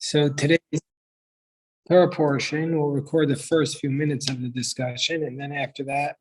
So today's Torah portion, we'll record the first few minutes of the discussion, and then after that,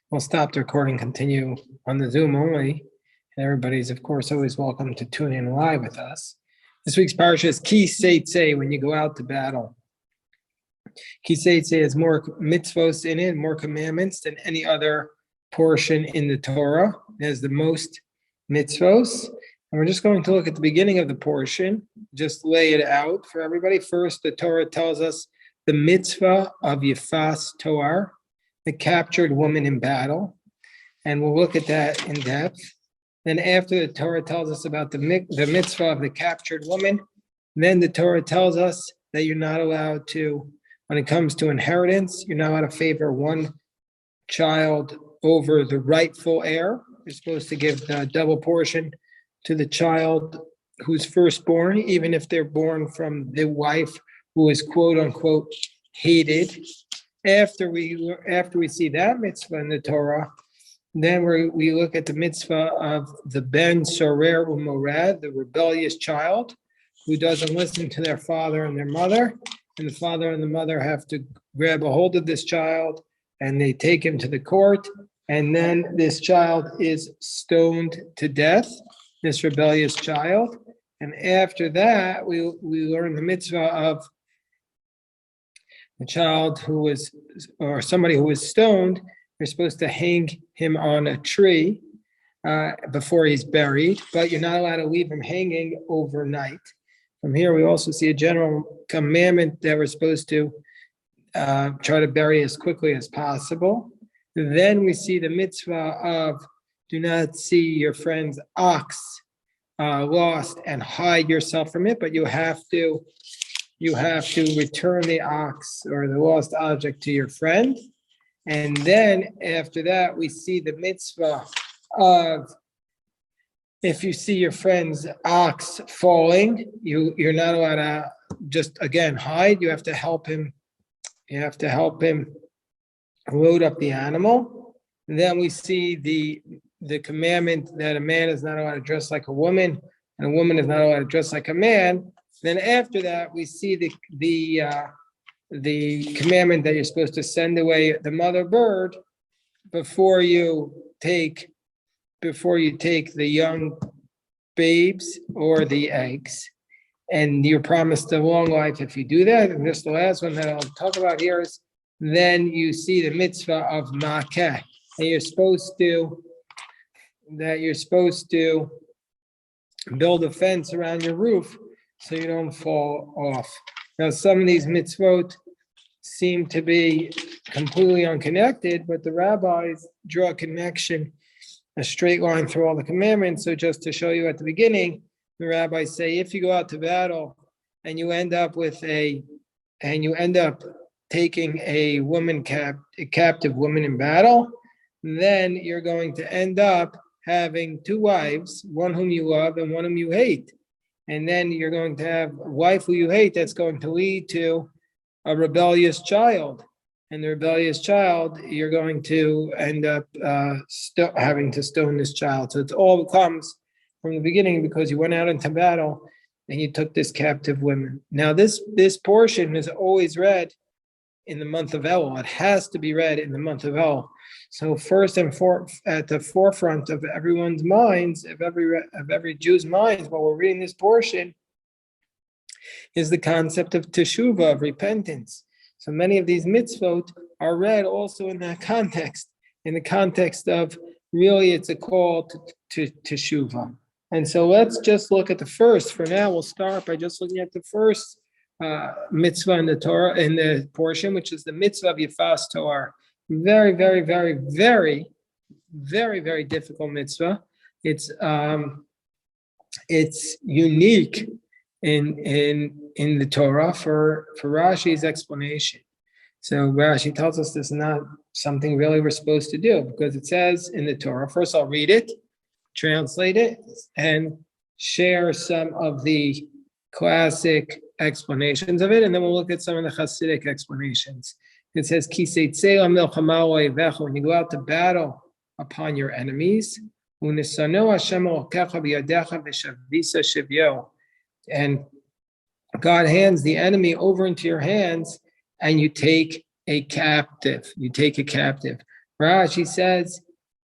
we'll stop the recording, continue on the Zoom only. And everybody's, of course, always welcome to tune in live with us. This week's parsha is Tetzei, when you go out to battle. Tetzei has more mitzvos in it, more commandments than any other portion in the Torah. It has the most mitzvos. And we're just going to look at the beginning of the portion, just lay it out for everybody. First, the Torah tells us the mitzvah of Yifas Toar, the captured woman in battle. And we'll look at that in depth. Then after the Torah tells us about the mitzvah of the captured woman, then the Torah tells us that you're not allowed to, when it comes to inheritance, you're not allowed to favor one child over the rightful heir. You're supposed to give the double portion to the child who's firstborn, even if they're born from the wife who is quote unquote hated. After we see that mitzvah in the Torah, then we look at the mitzvah of the ben sorer umorad, the rebellious child who doesn't listen to their father and their mother, and the father and the mother have to grab a hold of this child and they take him to the court, and then this child is stoned to death, this rebellious child. And after that, we learn the mitzvah of the child who was, or somebody who was stoned. You're supposed to hang him on a tree before he's buried, but you're not allowed to leave him hanging overnight. From here, we also see a general commandment that we're supposed to try to bury as quickly as possible. Then we see the mitzvah of do not see your friend's ox lost and hide yourself from it, but you have to return the ox or the lost object to your friend. And then after that, we see the mitzvah of if you see your friend's ox falling, you're not allowed to just again hide. You have to help him. You have to help him load up the animal. And then we see the commandment that a man is not allowed to dress like a woman and a woman is not allowed to dress like a man. Then after that, we see the commandment that you're supposed to send away the mother bird before you take the young babes or the eggs. And you're promised a long life if you do that. And just the last one that I'll talk about here is then you see the mitzvah of makeh. And you're supposed to build a fence around your roof so you don't fall off. Now, some of these mitzvot seem to be completely unconnected, but the rabbis draw a connection, a straight line through all the commandments. So just to show you at the beginning, the rabbis say if you go out to battle and you end up taking a captive woman in battle, then you're going to end up having two wives, one whom you love and one whom you hate. And then you're going to have a wife who you hate that's going to lead to a rebellious child. And the rebellious child, you're going to end up having to stone this child. So it all comes from the beginning because you went out into battle and you took this captive woman. Now this portion is always read in the month of Elul. It has to be read in the month of Elul. So first and at the forefront of everyone's minds, of every Jew's minds, while we're reading this portion, is the concept of teshuvah, of repentance. So many of these mitzvot are read also in that context, in the context of really it's a call to teshuvah. And so let's just look at the first. For now, we'll start by just looking at the first mitzvah in the Torah, in the portion, which is the mitzvah of Yifas Toar. Very, very, very, very, very, very difficult mitzvah. It's unique in the Torah for Rashi's explanation. So Rashi tells us this is not something really we're supposed to do because it says in the Torah. First, I'll read it, translate it, and share some of the classic explanations of it, and then we'll look at some of the Hasidic explanations. It says, when you go out to battle upon your enemies, and God hands the enemy over into your hands, and you take a captive. You take a captive. Rashi says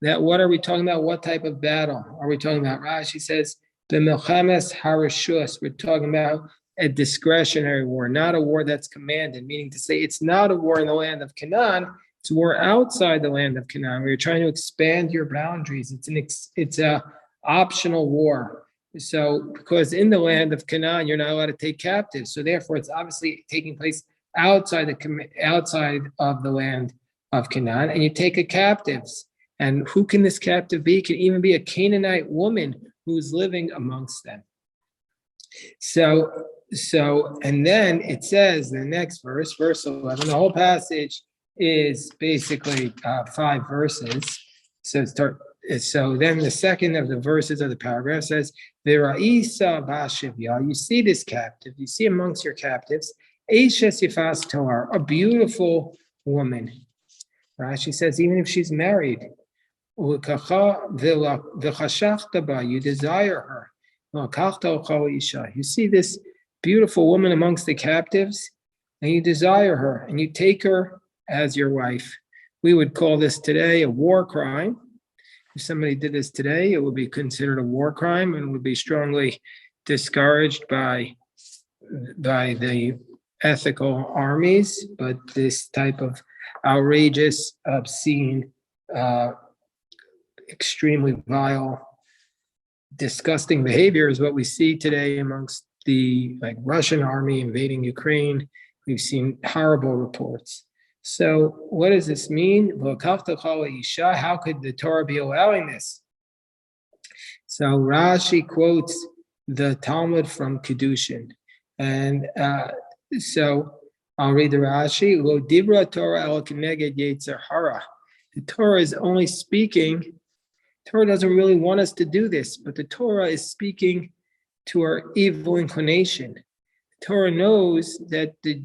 that what are we talking about? What type of battle are we talking about? Rashi says the milchemes harashus. We're talking about a discretionary war, not a war that's commanded. Meaning to say, it's not a war in the land of Canaan. It's a war outside the land of Canaan. We're trying to expand your boundaries. It's a optional war. So, because in the land of Canaan, you're not allowed to take captives. So, therefore, it's obviously taking place outside of the land of Canaan, and you take a captives. And who can this captive be? It can even be a Canaanite woman who's living amongst them. So, and then it says in the next verse, verse 11. The whole passage is basically 5 verses. So then the second of the verses of the paragraph says, V'ra'isa v'ashivya. You see this captive, you see amongst your captives, Eishes Yifas Toar, a beautiful woman. Rashi says, even if she's married, you desire her. You see this beautiful woman amongst the captives, and you desire her, and you take her as your wife. We would call this today a war crime. If somebody did this today, it would be considered a war crime and would be strongly discouraged by the ethical armies. But this type of outrageous, obscene, extremely vile, disgusting behavior is what we see today amongst the Russian army invading Ukraine. We've seen horrible reports. So what does this mean? How could the Torah be allowing this? So Rashi quotes the Talmud from Kedushin. And so I'll read the Rashi. Lo dibra Torah el keneged yetzer hara. The Torah is only speaking. Torah doesn't really want us to do this, but the Torah is speaking to our evil inclination. The Torah knows that the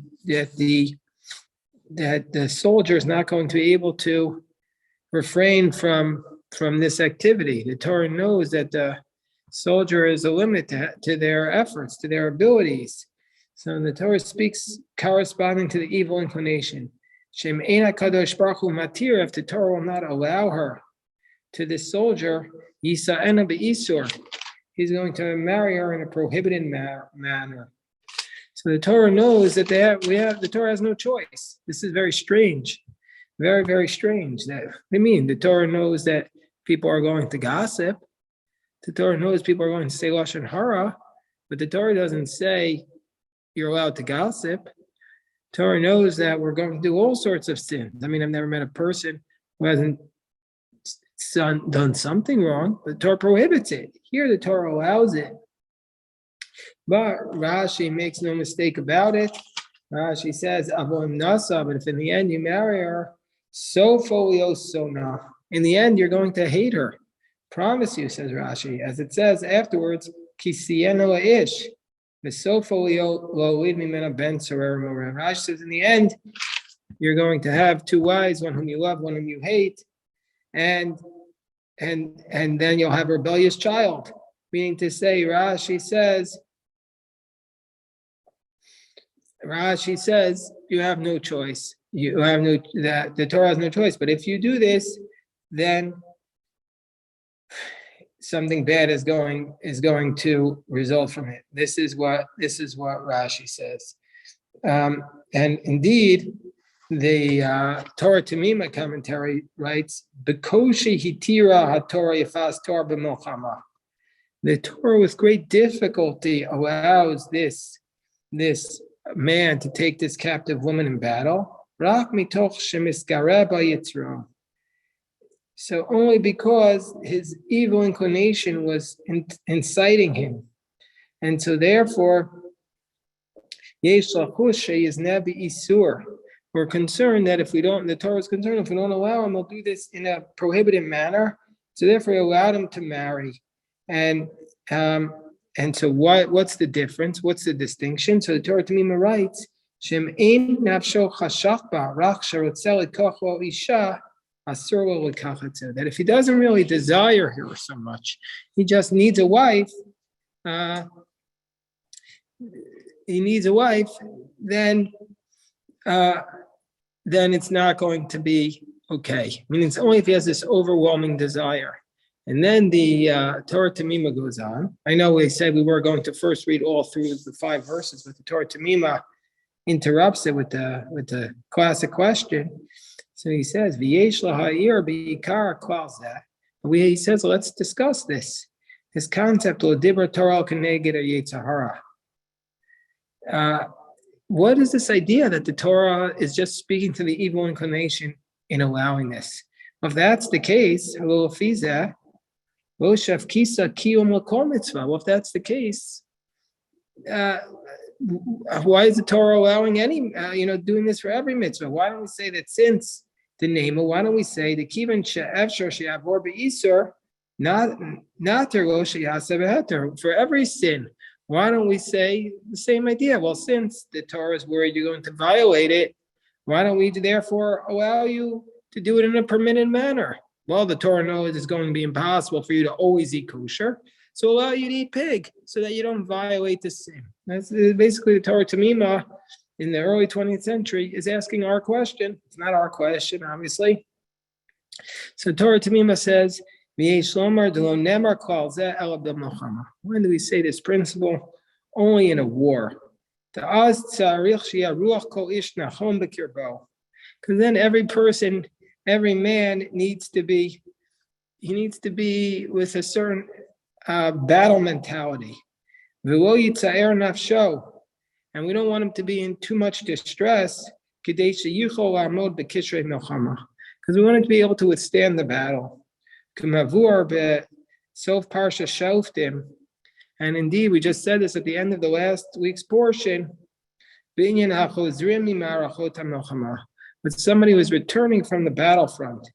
soldier is not going to be able to refrain from this activity. The Torah knows that the soldier is a limit to their efforts, to their abilities. So the Torah speaks corresponding to the evil inclination. Shem Ein HaKadosh Baruch Hu Matir, if the Torah will not allow her to this soldier, Yisa'ena be'isur, he's going to marry her in a prohibited manner. So the Torah knows that the Torah has no choice. This is very strange, very, very strange. The Torah knows that people are going to gossip. The Torah knows people are going to say lashon hara, but the Torah doesn't say you're allowed to gossip. The Torah knows that we're going to do all sorts of sins. I've never met a person who hasn't done something wrong, but the Torah prohibits it. Here, the Torah allows it. But Rashi makes no mistake about it. Rashi says, Avoim nasa, but if in the end you marry her, so folio sona. In the end, you're going to hate her. Promise you, says Rashi, as it says afterwards, Kisiena la'ish. The so folio lo lead mimena ben sorer morer. Rashi says, in the end, you're going to have 2 wives, one whom you love, one whom you hate, and then you'll have a rebellious child. Meaning to say, Rashi says, you have no choice. The Torah has no choice. But if you do this, then something bad is going to result from it. This is what Rashi says. And indeed, the Torah Tamima commentary writes, "Bekoshi hitira haTorah yifas Torah b'milchama." The Torah with great difficulty allows this man to take this captive woman in battle. Rak mitoch shemisgareh b'yitzro. So only because his evil inclination was inciting him, and so therefore, yesh lachush is nebi isur. We're concerned that the Torah is concerned if we don't allow him, he'll do this in a prohibited manner. So therefore, he allowed him to marry. And so what's the difference? What's the distinction? So the Torah Tamima writes, Shem ein nafsho chashach ba rach sherotzel likocho isha asur lo likachatze. That if he doesn't really desire her so much, he just needs a wife. he needs a wife, then it's not going to be okay. I mean, it's only if he has this overwhelming desire. And then the Torah Tamima goes on. I know we said we were going to first read all through the 5 verses, but the Torah Tamima interrupts it with the classic question. So he says, "V'yesh laha'ir b'ikar klal zeh." He says, let's discuss this concept. L'dibra Torah k'neged ha'yetzar hara. What is this idea that the Torah is just speaking to the evil inclination in allowing this? Well, if that's the case, well, if that's the case, why is the Torah allowing any, doing this for every mitzvah? Why don't we say that since the name, why don't we say the kivan she'efshar she'avor be'isur, not for every sin? Why don't we say the same idea? Well, since the Torah is worried you're going to violate it, why don't we therefore allow you to do it in a permitted manner? Well, the Torah knows it's going to be impossible for you to always eat kosher, so allow you to eat pig so that you don't violate the sin. That's basically the Torah Tamima in the early 20th century is asking our question. It's not our question, obviously. So Torah Tamima says, when do we say this principle? Only in a war. Because then every man needs to be with a certain battle mentality. And we don't want him to be in too much distress because we want him to be able to withstand the battle. And indeed, we just said this at the end of the last week's portion. But somebody was returning from the battlefront.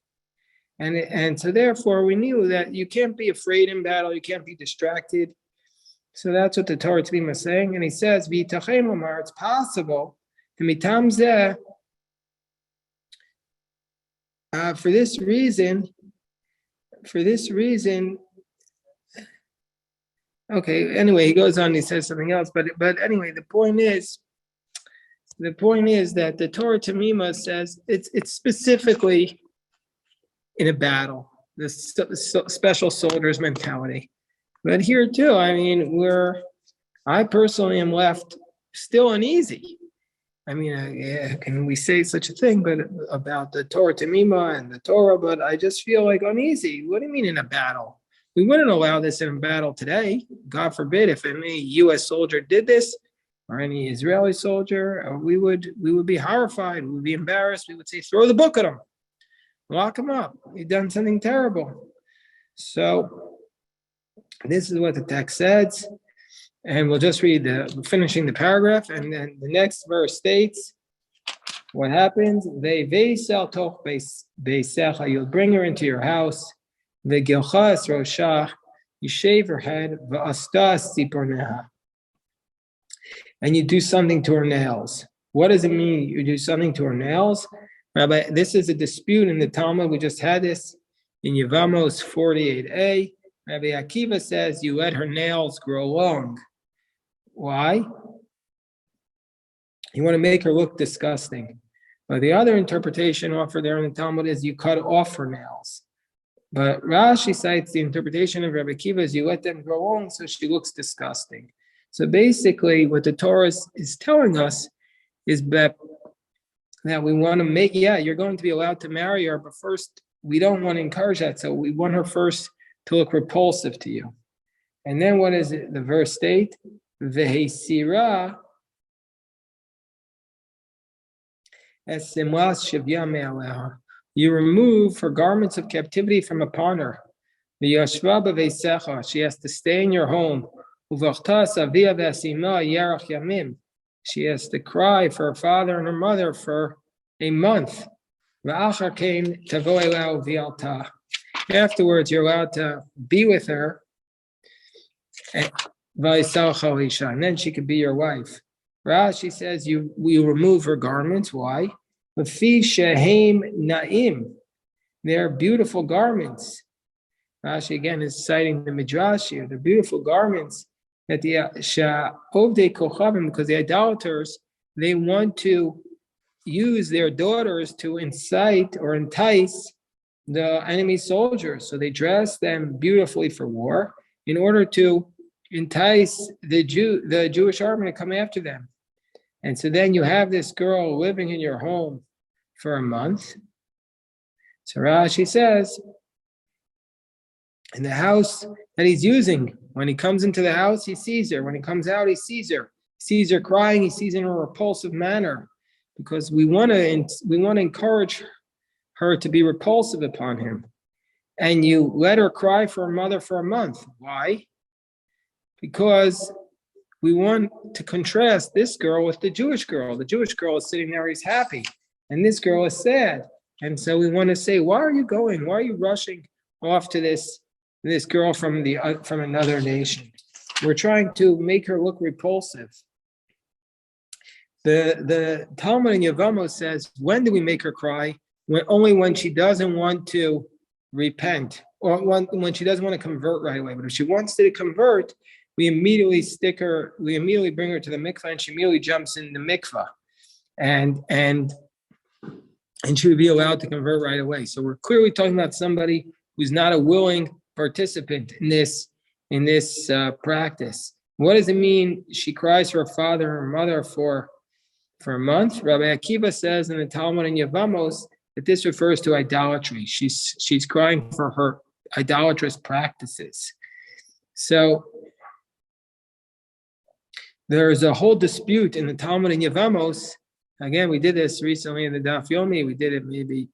And so therefore, we knew that you can't be afraid in battle, you can't be distracted. So that's what the Torah Tamima is saying. And he says, it's possible, for this reason, okay, anyway, he goes on, he says something else, but anyway, the point is that the Torah Tamima says it's specifically in a battle, this special soldier's mentality. But here too, I mean, I personally am left still uneasy. I mean, can we say such a thing, but about the Torah Tamima and the Torah, but I just feel like uneasy. What do you mean in a battle? We wouldn't allow this in a battle today. God forbid if any U.S. soldier did this or any Israeli soldier, we would be horrified. We would be embarrassed. We would say, throw the book at him. Lock him up. He's done something terrible. So this is what the text says. And we'll just read finishing the paragraph. And then the next verse states, what happens? You'll bring her into your house. You shave her head. And you do something to her nails. What does it mean you do something to her nails? Rabbi, this is a dispute in the Talmud. We just had this in Yevamos 48a. Rabbi Akiva says you let her nails grow long. Why? You want to make her look disgusting. But the other interpretation offered there in the Talmud is you cut off her nails. But Rashi cites the interpretation of Rabbi Akiva is you let them grow long so she looks disgusting. So basically what the Torah is telling us is that we want to make, you're going to be allowed to marry her, but first we don't want to encourage that. So we want her first to look repulsive to you. And then what is it? The verse state, Vehesira es-simlas shivya me'aleha. You remove her garments of captivity from upon her. V'yashva b'veisecha. She has to stay in your home. Uvachtas avia v'asima yarach yamim. She has to cry for her father and her mother for a month. V'achar came tavo elau v'alta. Afterwards, you're allowed to be with her. And then she could be your wife. Rashi says you remove her garments. Why? They're beautiful garments. Rashi again is citing the Midrash here. They're beautiful garments. that the Ovdei Kochavim, because the idolaters, they want to use their daughters to incite or entice the enemy soldiers. So they dress them beautifully for war in order to entice the Jewish army to come after them. And so then you have this girl living in your home for a month. So Rashi says, in the house that he's using, when he comes into the house, he sees her. When he comes out, he sees her. He sees her crying. He sees her in a repulsive manner, because we want to encourage her to be repulsive upon him. And you let her cry for her mother for a month. Why? Because we want to contrast this girl with the Jewish girl. The Jewish girl is sitting there, he's happy, and this girl is sad. And so we want to say, why are you going? Why are you rushing off to this girl from another nation? We're trying to make her look repulsive. The Talmud in Yevamos says, when do we make her cry? Only when she doesn't want to repent, or when she doesn't want to convert right away. But if she wants to convert, we immediately bring her to the mikvah, and she immediately jumps in the mikvah, and she would be allowed to convert right away. So we're clearly talking about somebody who's not a willing participant in this practice. What does it mean? She cries for her father and her mother for a month. Rabbi Akiva says in the Talmud in Yevamos that this refers to idolatry. She's crying for her idolatrous practices. So there's a whole dispute in the Talmud in Yevamos. Again, we did this recently in the Daf Yomi. We did it maybe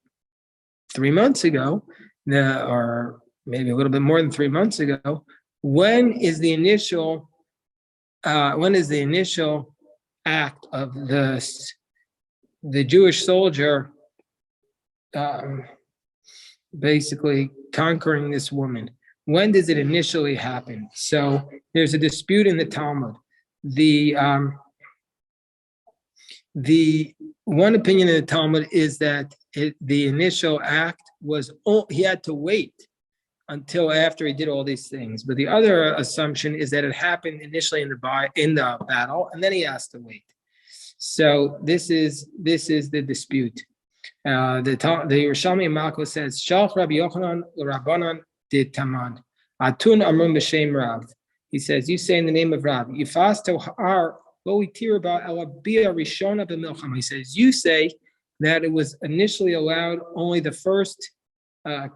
3 months ago, or maybe a little bit more than 3 months ago. When is the initial act of the Jewish soldier basically conquering this woman? When does it initially happen? So there's a dispute in the Talmud. The one opinion in the Talmud is that the initial act was, he had to wait until after he did all these things. But the other assumption is that it happened initially in the battle, and then he has to wait. So this is the dispute. The Yerushalmi Malko says, Shalch Rabbi Yochanan Rabbanan de Taman Atun Amrum b'Shem Rav. He says, you say in the name of Rav, Yifas Tohar Lo Itir Ba Elabia Rishona b'Milchama. He says, you say that it was initially allowed only the first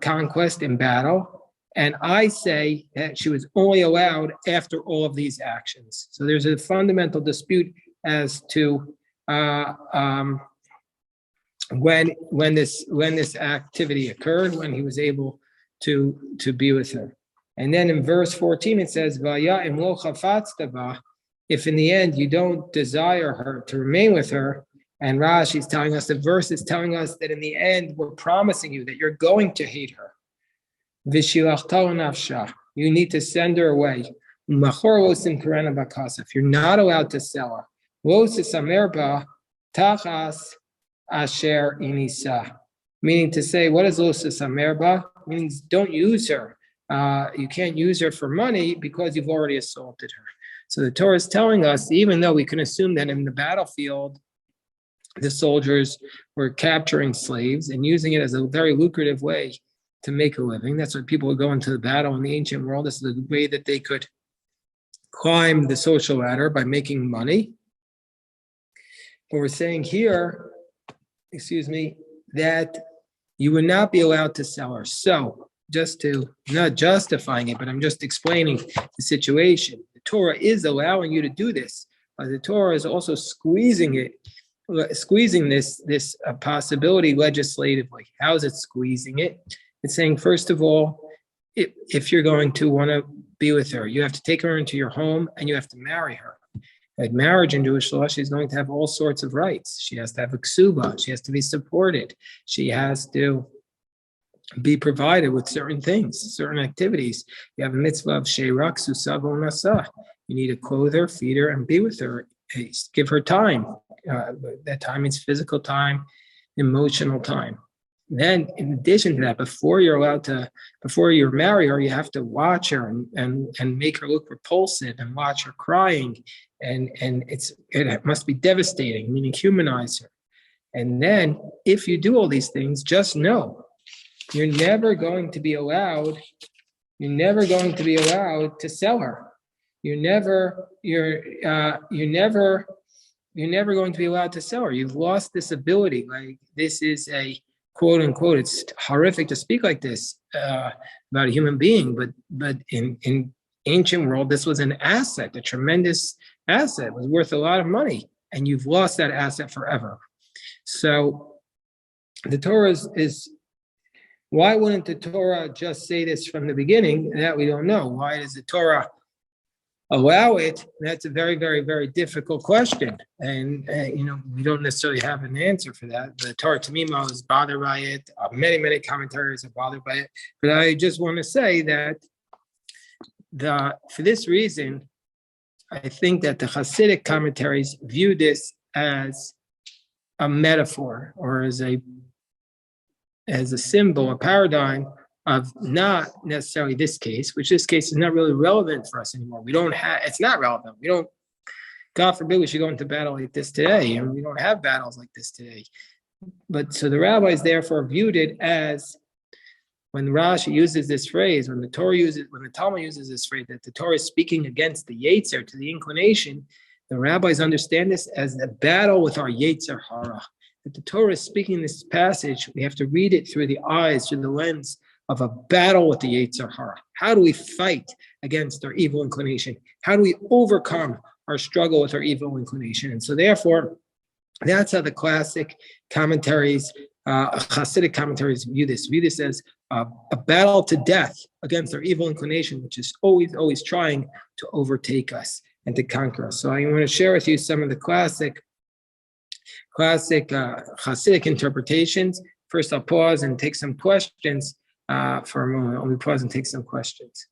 conquest in battle, and I say that she was only allowed after all of these actions. So there's a fundamental dispute as to when this activity occurred, when he was able to be with her. And then in verse 14 it says, "Vaya im lo chafatzta," if in the end you don't desire her to remain with her. And Rashi is telling us, the verse is telling us that in the end we're promising you that you're going to hate her. V'shilachta nafsha, you need to send her away. Umachor lo simkarena bakasef, you're not allowed to sell her. Lo sisamer ba tachas asher inisa, meaning to say, what is lo sisamer ba? Means don't use her. You can't use her for money because you've already assaulted her. So the Torah is telling us, even though we can assume that in the battlefield, the soldiers were capturing slaves and using it as a very lucrative way to make a living. That's why people would go into the battle in the ancient world. This is the way that they could climb the social ladder, by making money. But we're saying here, that you would not be allowed to sell her. So just to, not justifying it, but I'm just explaining the situation. The Torah is allowing you to do this, but the Torah is also squeezing this possibility legislatively. How is it squeezing it? It's saying, first of all, if you're going to want to be with her, you have to take her into your home and you have to marry her. Like marriage in Jewish law, she's going to have all sorts of rights. She has to have a ksuba. She has to be supported. She has to be provided with certain things, certain activities. You have a mitzvah of sheirak susavo nasa. You need to clothe her, feed her, and be with her. Give her time. That time means physical time, emotional time. then in addition to that, before you're married her, you have to watch her and make her look repulsive and watch her crying. And it must be devastating, meaning humanize her. And then if you do all these things, just know you're never going to be allowed to sell her. You're never going to be allowed to sell her. You've lost this ability. Like, this is a quote unquote, it's horrific to speak like this about a human being, but in ancient world, this was an asset, a tremendous asset. It was worth a lot of money, and you've lost that asset forever. So the Torah is why wouldn't the Torah just say this from the beginning? That we don't know. Why does the Torah allow it? That's a very, very, very difficult question. And, we don't necessarily have an answer for that. The Torah Tamima is bothered by it. Many, many commentaries are bothered by it. But I just want to say that for this reason, I think that the Hasidic commentaries view this as a metaphor, or as a symbol, a paradigm of not necessarily this case, which this case is not really relevant for us anymore. It's not relevant. God forbid we should go into battle like this today, and we don't have battles like this today. But so the rabbis therefore viewed it as, when Rashi uses this phrase, when the Talmud uses this phrase, that the Torah is speaking against the Yetzer, to the inclination, the rabbis understand this as a battle with our Yetzer Hara. That the Torah is speaking this passage, we have to read it through the lens of a battle with the Yetzer Hara. How do we fight against our evil inclination? How do we overcome our struggle with our evil inclination? And so therefore, that's how the classic commentaries, Hasidic commentaries view this as a battle to death against our evil inclination, which is always, always trying to overtake us and to conquer us. So I want to share with you some of the classic Hasidic interpretations. First, I'll pause and take some questions for a moment. I'll pause and take some questions.